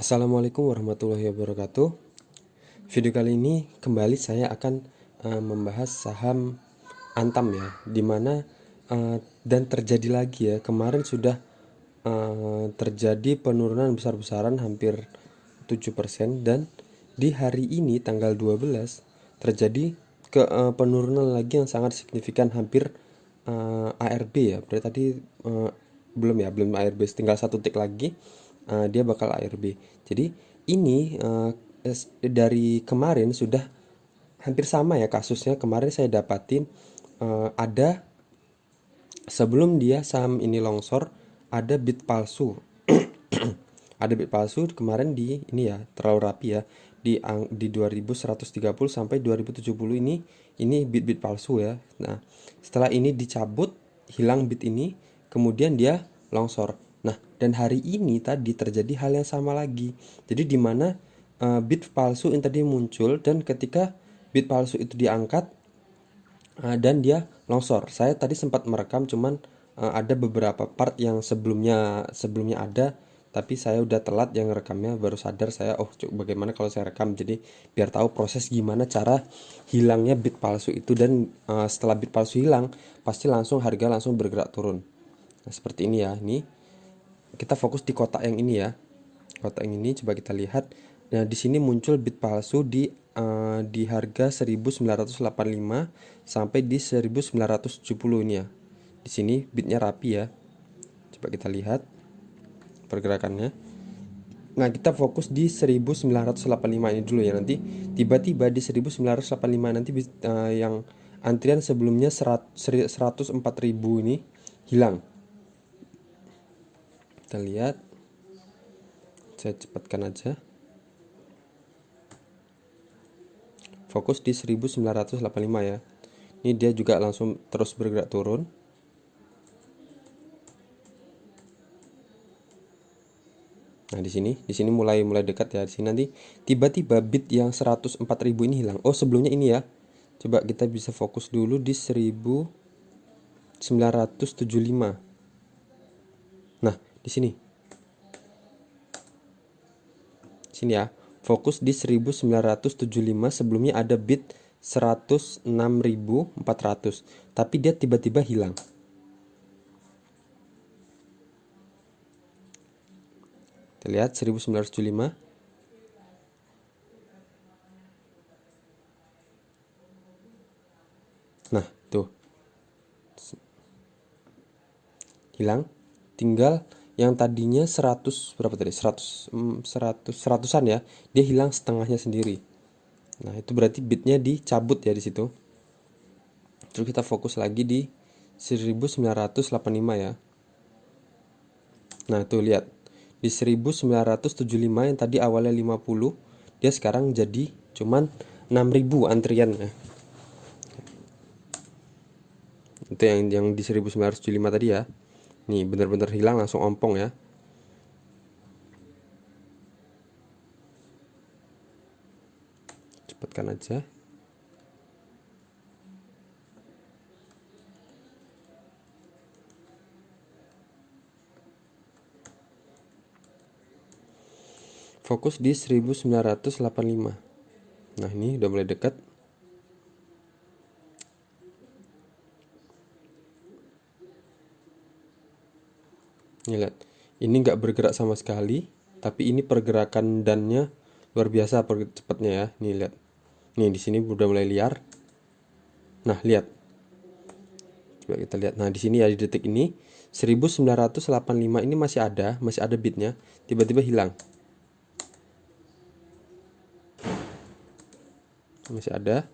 Assalamualaikum warahmatullahi wabarakatuh. Video kali ini kembali saya akan membahas saham Antam ya, dimana dan terjadi lagi ya, kemarin sudah terjadi penurunan besar-besaran hampir 7%, dan di hari ini tanggal 12 terjadi penurunan lagi yang sangat signifikan, hampir ARB ya. Berarti tadi belum ARB, tinggal satu tick lagi dia bakal ARB. Jadi ini dari kemarin sudah hampir sama ya kasusnya. Kemarin saya dapatin ada sebelum dia saham ini longsor, ada bid palsu. Ada bid palsu kemarin di ini ya, terlalu rapi ya, di 2130 sampai 2070 ini bid palsu ya. Nah, setelah ini dicabut, hilang bid ini, kemudian dia longsor. Nah, dan hari ini tadi terjadi hal yang sama lagi. Jadi di mana bid palsu yang tadi muncul, dan ketika bid palsu itu diangkat dan dia longsor. Saya tadi sempat merekam, cuman ada beberapa part yang sebelumnya ada, tapi saya udah telat yang rekamnya, baru sadar saya, bagaimana kalau saya rekam. Jadi biar tahu proses gimana cara hilangnya bid palsu itu, dan setelah bid palsu hilang pasti langsung harga langsung bergerak turun. Nah, seperti ini ya. Ini kita fokus di kotak yang ini ya. Kotak yang ini coba kita lihat. Nah, di sini muncul bid palsu di harga 1985 sampai di 1970 ini ya. Di sini bidnya rapi ya. Coba kita lihat pergerakannya. Nah, kita fokus di 1985 ini dulu ya. Nanti tiba-tiba di 1985 nanti yang antrian sebelumnya 104.000 ini hilang. Kita lihat. Saya cepatkan aja. Fokus di 1985 ya. Ini dia juga langsung terus bergerak turun. Nah, di sini mulai dekat ya. Di sini nanti tiba-tiba bid yang 104.000 ini hilang. Oh, sebelumnya ini ya. Coba kita bisa fokus dulu di 1975. Nah, di sini. Sini ya. Fokus di 1975, sebelumnya ada bid 106.400, tapi dia tiba-tiba hilang. Kita lihat 1975. Nah, tuh. Hilang. Tinggal yang tadinya 100 berapa tadi? 100-an ya. Dia hilang setengahnya sendiri. Nah, itu berarti bidnya dicabut ya di situ. Terus kita fokus lagi di 1985 ya. Nah, tuh lihat. Di 1975 yang tadi awalnya 50, dia sekarang jadi cuman 6.000 antriannya. Itu yang di 1975 tadi ya. Nih, bener-bener hilang langsung ompong ya. Cepatkan aja. Fokus di 1985. Nah, ini udah mulai dekat. Nih lihat. Ini nggak bergerak sama sekali, tapi ini pergerakan dannya luar biasa cepatnya ya. Nih lihat. Nih di sini udah mulai liar. Nah, lihat. Coba kita lihat. Nah, di sini ya, di detik ini 1985 ini masih ada bidnya, tiba-tiba hilang. Masih ada.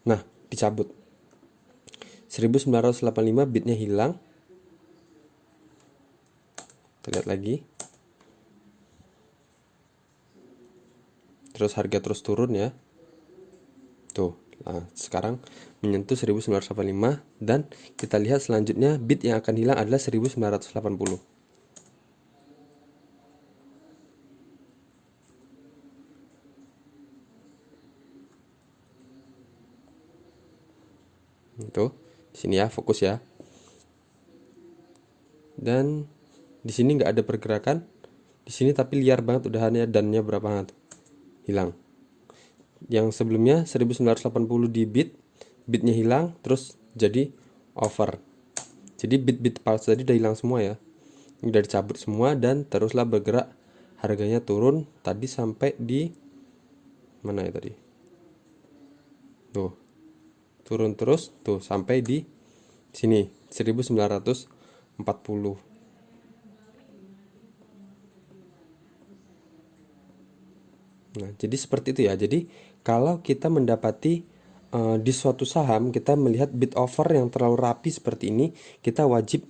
Nah, dicabut. 1985 bidnya hilang. Kita lihat lagi. Terus harga terus turun ya. Tuh, nah, sekarang menyentuh 1985, dan kita lihat selanjutnya bid yang akan hilang adalah 1980. Itu di sini ya, fokus ya. Dan di sini nggak ada pergerakan di sini, tapi liar banget udahannya, dannya berapa banget hilang. Yang sebelumnya 1980 di bitnya hilang, terus jadi over. Jadi bit palsu tadi udah hilang semua ya, udah dicabut semua, dan teruslah bergerak, harganya turun tadi sampai di mana ya tadi, tuh turun terus tuh sampai di sini 1940. Nah, jadi seperti itu ya. Jadi kalau kita mendapati di suatu saham kita melihat bid offer yang terlalu rapi seperti ini, kita wajib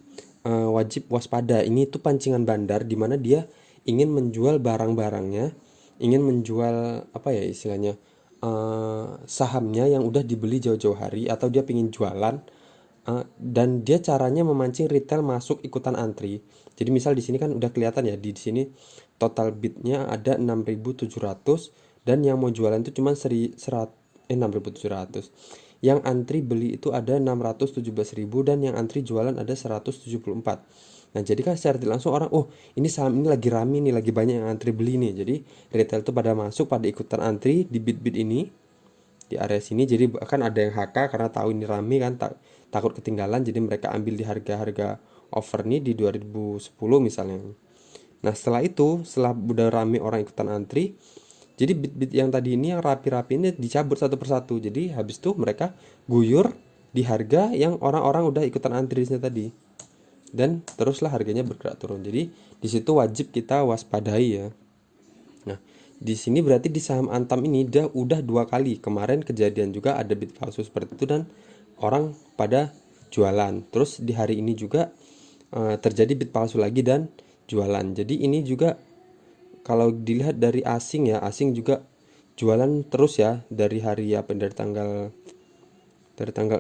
waspada. Ini itu pancingan bandar di mana dia ingin menjual barang-barangnya, ingin menjual apa ya istilahnya, sahamnya yang udah dibeli jauh-jauh hari, atau dia ingin jualan. Dan dia caranya memancing retail masuk ikutan antri. Jadi misal di sini kan udah kelihatan ya, di sini total bidnya ada 6.700, dan yang mau jualan itu cuma 6.700. Yang antri beli itu ada 617.000, dan yang antri jualan ada 174. Nah, jadi kan secara tidak langsung orang, oh ini saham ini lagi rame nih, lagi banyak yang antri beli nih. Jadi retail itu pada masuk, pada ikutan antri di bid-bid ini, di area sini. Jadi bahkan ada yang HK karena tahu ini rame kan, takut ketinggalan, jadi mereka ambil di harga-harga over nih di 2010 misalnya. Nah, setelah udah rame orang ikutan antri, jadi bit-bit yang tadi ini yang rapi-rapi ini dicabut satu persatu. Jadi habis itu mereka guyur di harga yang orang-orang udah ikutan antri di sini tadi, dan teruslah harganya bergerak turun. Jadi di situ wajib kita waspadai ya. Nah, di sini berarti di saham Antam ini udah 2 kali. Kemarin kejadian juga ada bid palsu seperti itu, dan orang pada jualan. Terus di hari ini juga terjadi bid palsu lagi dan jualan. Jadi ini juga kalau dilihat dari asing ya, asing juga jualan terus ya, dari hari apa, dari tanggal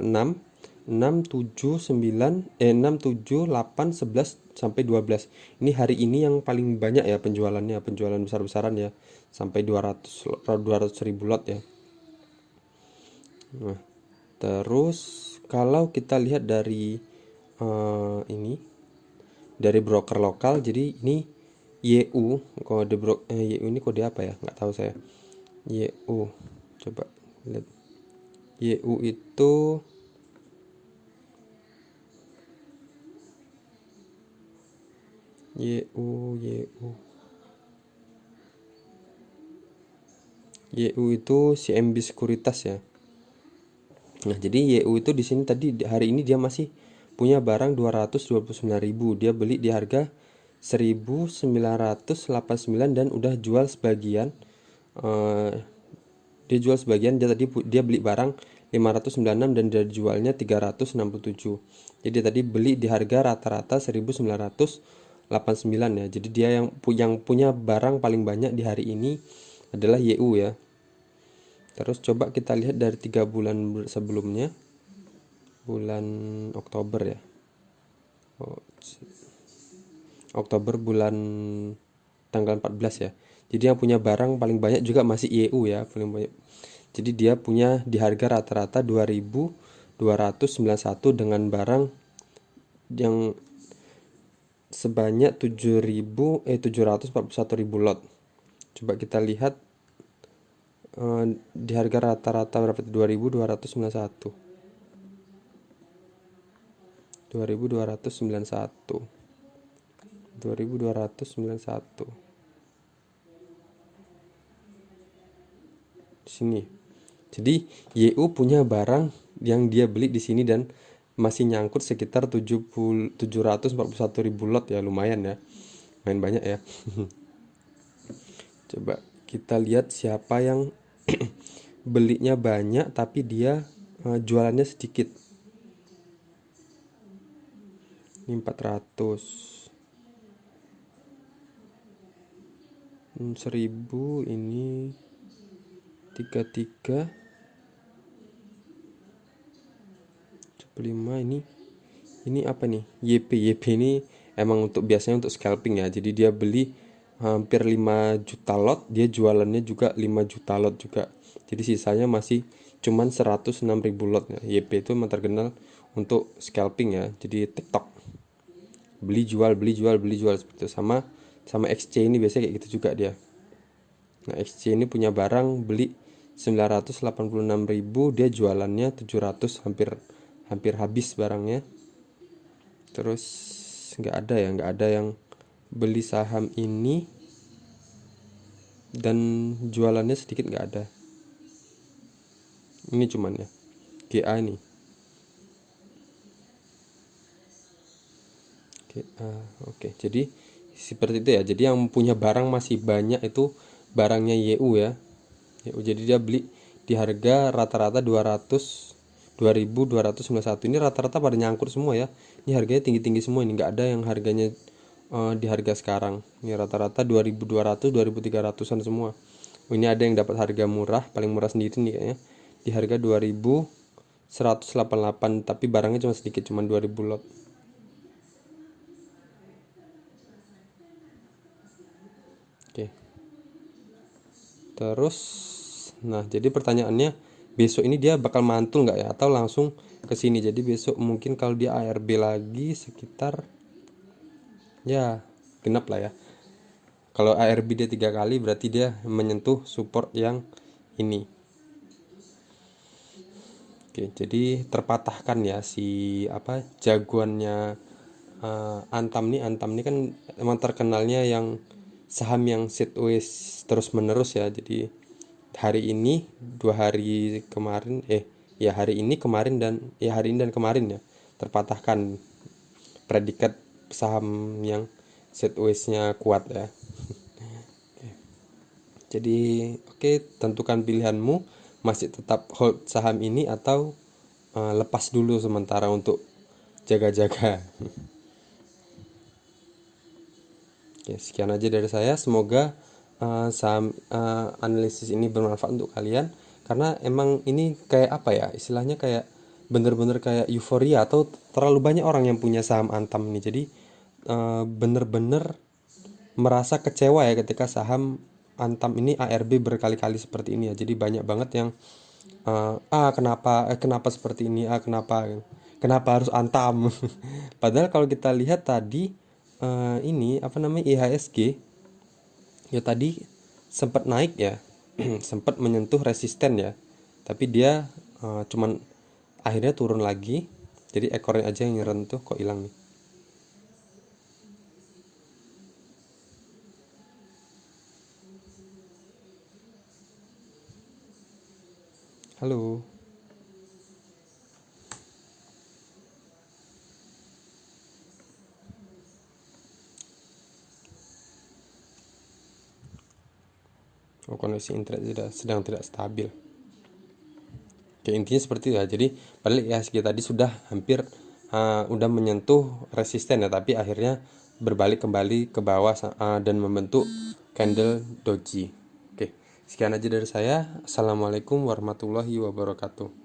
6, 7, 9, 6, 7, 8, 11 sampai 12. Ini hari ini yang paling banyak ya penjualannya, penjualan besar-besaran ya, sampai 200 ribu lot ya. Nah, terus kalau kita lihat dari ini dari broker lokal, jadi ini YU, kode YU ini kode apa ya, nggak tahu saya. YU, coba lihat. YU itu YU itu CMB Sekuritas ya. Nah, jadi YU itu di sini tadi hari ini dia masih punya barang 229.000. Dia beli di harga 1989 dan udah jual sebagian. Dia jual sebagian, dia beli barang 596 dan dia jualnya 367. Jadi tadi beli di harga rata-rata 1989 ya. Jadi dia yang punya barang paling banyak di hari ini adalah YU ya. Terus coba kita lihat dari 3 bulan sebelumnya, bulan Oktober ya. Oktober bulan tanggal 14 ya. Jadi yang punya barang paling banyak juga masih YU ya, paling banyak. Jadi dia punya di harga rata-rata 2.291 dengan barang yang sebanyak 741.000 lot. Coba kita lihat di harga rata-rata berapa? 2.291. 2.291 sini. Jadi YU punya barang yang dia beli di sini dan masih nyangkut sekitar 741.000 lot ya, lumayan ya, main banyak ya. Coba kita lihat siapa yang belinya banyak tapi dia jualannya sedikit. Ini 400, 1.000, ini 33, 5. Ini apa nih? YP ini emang biasanya untuk scalping ya. Jadi dia beli hampir 5 juta lot, dia jualannya juga 5 juta lot juga. Jadi sisanya masih cuman 106.000 lot ya. YP itu memang terkenal untuk scalping ya. Jadi TikTok. beli jual seperti itu. Sama XC ini biasanya kayak gitu juga dia. Nah, XC ini punya barang, beli 986.000, dia jualannya 700, hampir habis barangnya. Terus nggak ada yang beli saham ini dan jualannya sedikit, nggak ada. Ini cuman ya GA ini. Oke, jadi seperti itu ya. Jadi yang punya barang masih banyak itu barangnya YU ya. Jadi dia beli di harga rata-rata 2.291. Ini rata-rata pada nyangkut semua ya. Ini harganya tinggi-tinggi semua, ini nggak ada yang harganya di harga sekarang. Ini rata-rata 2.200, 2.300-an semua. Ini ada yang dapat harga murah, paling murah sendiri nih kayaknya, di harga 2.188, tapi barangnya cuma sedikit, cuma 2.000 lot. Oke. Terus, nah jadi pertanyaannya, besok ini dia bakal mantul nggak ya, atau langsung ke sini? Jadi besok mungkin kalau dia ARB lagi sekitar ya genap lah ya. Kalau ARB dia 3 kali berarti dia menyentuh support yang ini. Oke, jadi terpatahkan ya si jagoannya Antam nih kan emang terkenalnya yang saham yang sideways terus menerus ya. Jadi hari ini, 2 hari kemarin, hari ini dan kemarin ya, terpatahkan predikat saham yang sideways-nya kuat ya. Jadi tentukan pilihanmu, masih tetap hold saham ini atau lepas dulu sementara untuk jaga-jaga. Oke, sekian aja dari saya. Semoga saham analisis ini bermanfaat untuk kalian, karena emang ini kayak istilahnya kayak bener-bener kayak euforia, atau terlalu banyak orang yang punya saham Antam ini. Jadi bener-bener merasa kecewa ya ketika saham Antam ini ARB berkali-kali seperti ini ya. Jadi banyak banget yang kenapa seperti ini, kenapa harus Antam. Padahal kalau kita lihat tadi ini IHSG ya, tadi sempat naik ya, sempat menyentuh resisten ya, tapi dia cuman akhirnya turun lagi. Jadi ekornya aja yang rentuh, kok hilang nih. Halo. Koneksi internet sedang tidak stabil. Oke, intinya seperti itu ya. Jadi padahal IHSG tadi sudah hampir udah menyentuh resisten ya, tapi akhirnya berbalik kembali ke bawah dan membentuk candle doji. Oke, sekian aja dari saya. Assalamualaikum warahmatullahi wabarakatuh.